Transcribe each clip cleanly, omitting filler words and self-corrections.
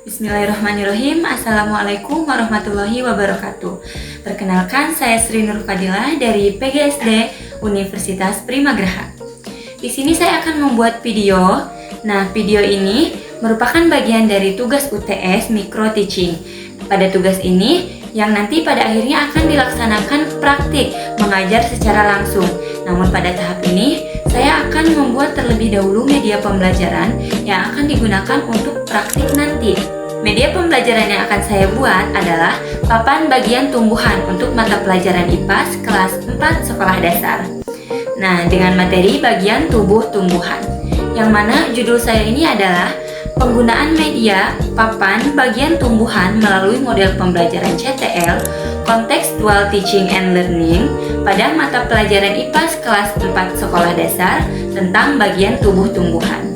Bismillahirrahmanirrahim. Assalamualaikum warahmatullahi wabarakatuh. Perkenalkan, saya Sri Nur Fadilah dari PGSD Universitas Primagraha. Di sini saya akan membuat video. Nah, video ini merupakan bagian dari tugas UTS Micro Teaching. Pada tugas ini, yang nanti pada akhirnya akan dilaksanakan praktik mengajar secara langsung. Namun pada tahap ini, saya akan membuat terlebih dahulu media pembelajaran yang akan digunakan untuk praktik nanti. Media pembelajaran yang akan saya buat adalah papan bagian tumbuhan untuk mata pelajaran IPAS kelas 4 sekolah dasar. Nah, dengan materi bagian tubuh tumbuhan, yang mana judul saya ini adalah penggunaan media papan bagian tumbuhan melalui model pembelajaran CTL Contextual Teaching and Learning pada mata pelajaran IPAS kelas 4 sekolah dasar tentang bagian tubuh tumbuhan.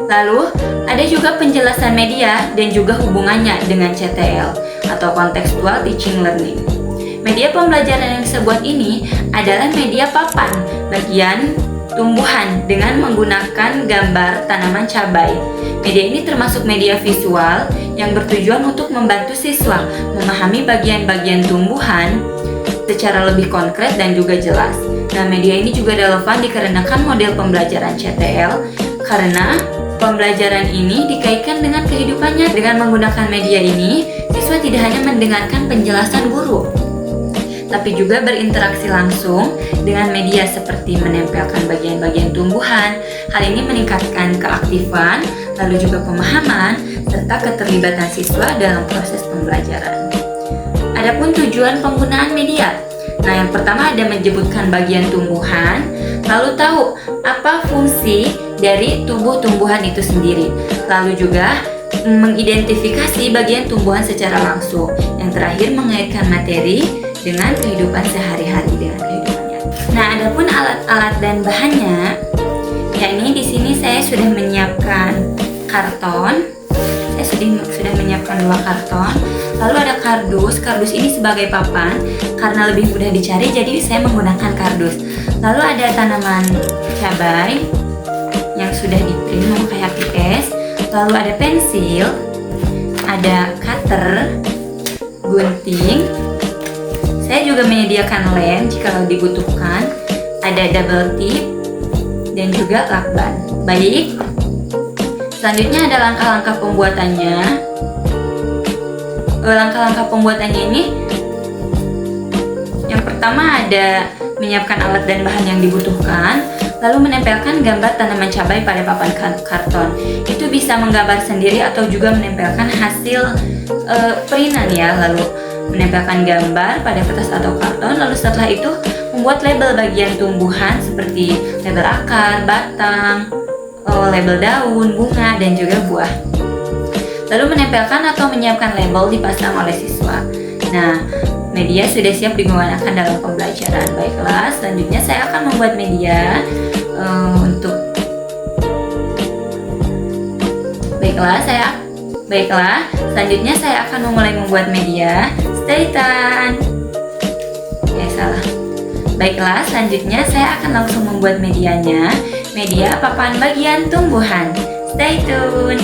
Lalu, ada juga penjelasan media dan juga hubungannya dengan CTL atau Contextual Teaching Learning. Media pembelajaran yang saya buat ini adalah media papan bagian tumbuhan dengan menggunakan gambar tanaman cabai. Media ini termasuk media visual yang bertujuan untuk membantu siswa memahami bagian-bagian tumbuhan secara lebih konkret dan juga jelas. Nah, media ini juga relevan dikarenakan model pembelajaran CTL karena pembelajaran ini dikaitkan dengan kehidupannya. Dengan menggunakan media ini, siswa tidak hanya mendengarkan penjelasan guru, tapi juga berinteraksi langsung dengan media seperti menempelkan bagian-bagian tumbuhan. Hal ini meningkatkan keaktifan, lalu juga pemahaman, serta keterlibatan siswa dalam proses pembelajaran. Adapun tujuan penggunaan media. Nah, yang pertama ada menyebutkan bagian tumbuhan, lalu tahu apa fungsi dari tubuh tumbuhan itu sendiri. Lalu juga mengidentifikasi bagian tumbuhan secara langsung. Yang terakhir mengaitkan materi dengan kehidupan sehari-hari dengan kehidupannya. Nah, adapun alat-alat dan bahannya, yakni di sini saya sudah menyiapkan karton. Saya sudah menyiapkan 2 karton. Lalu ada kardus. Kardus ini sebagai papan karena lebih mudah dicari, jadi saya menggunakan kardus. Lalu ada tanaman cabai yang sudah di-print memakai HPS. Lalu ada pensil, ada cutter, gunting. Saya juga menyediakan lem jika dibutuhkan, ada double tip, dan juga lakban. Baik, selanjutnya ada langkah-langkah pembuatannya. Langkah-langkah pembuatannya ini, yang pertama ada menyiapkan alat dan bahan yang dibutuhkan, lalu menempelkan gambar tanaman cabai pada papan karton. Itu bisa menggambar sendiri atau juga menempelkan hasil printan ya, lalu menempelkan gambar pada kertas atau karton. Lalu setelah itu membuat label bagian tumbuhan seperti label akar, batang, label daun, bunga, dan juga buah. Lalu menempelkan atau menyiapkan label dipasang oleh siswa. Nah, media sudah siap digunakan dalam pembelajaran. Baiklah, selanjutnya saya akan membuat media Baiklah, selanjutnya saya akan memulai membuat media. Stay tune. Baiklah, selanjutnya saya akan langsung membuat medianya. Media papan bagian tumbuhan. Stay tune.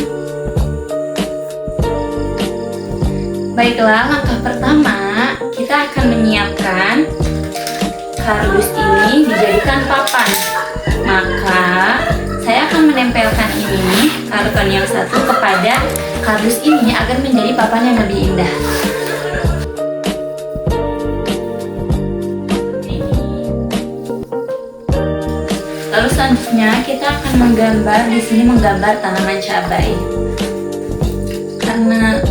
Baiklah, langkah pertama kita akan menyiapkan kardus ini dijadikan papan. Maka saya akan menempelkan ini karton yang satu kepada kardus ini agar menjadi papan yang lebih indah. Lalu selanjutnya kita akan menggambar di sini tanaman cabai. Karena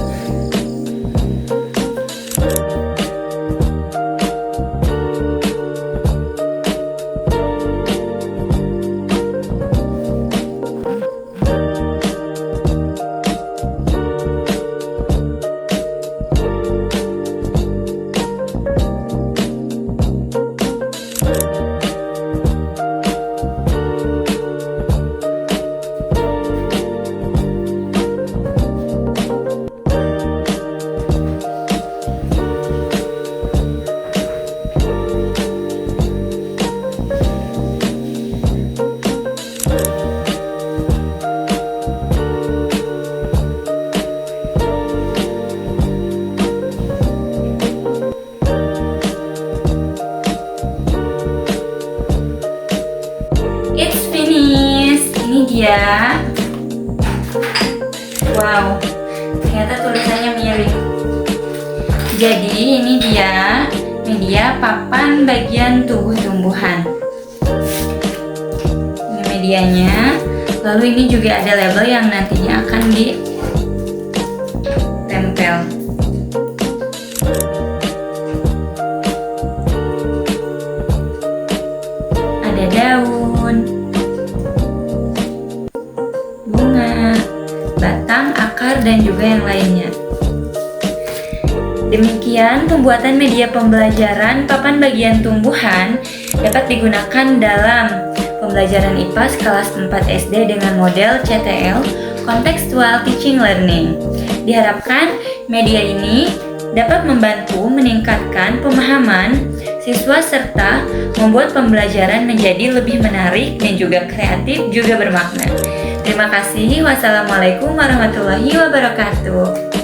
Wow, ternyata tulisannya mirip. Jadi ini dia media papan bagian tubuh tumbuhan. Ini medianya. Lalu ini juga ada label yang nantinya akan ditempel. Ada daun, bunga, batang, akar, dan juga yang lainnya. Demikian pembuatan media pembelajaran papan bagian tumbuhan dapat digunakan dalam pembelajaran IPA kelas 4 SD dengan model CTL (Contextual Teaching Learning). Diharapkan media ini dapat membantu meningkatkan pemahaman siswa serta membuat pembelajaran menjadi lebih menarik dan juga kreatif juga bermakna. Terima kasih. Wassalamualaikum warahmatullahi wabarakatuh.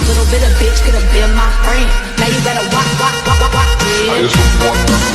Little bit of bitch could have been my friend. Now you better walk, walk, walk, walk, walk. I just want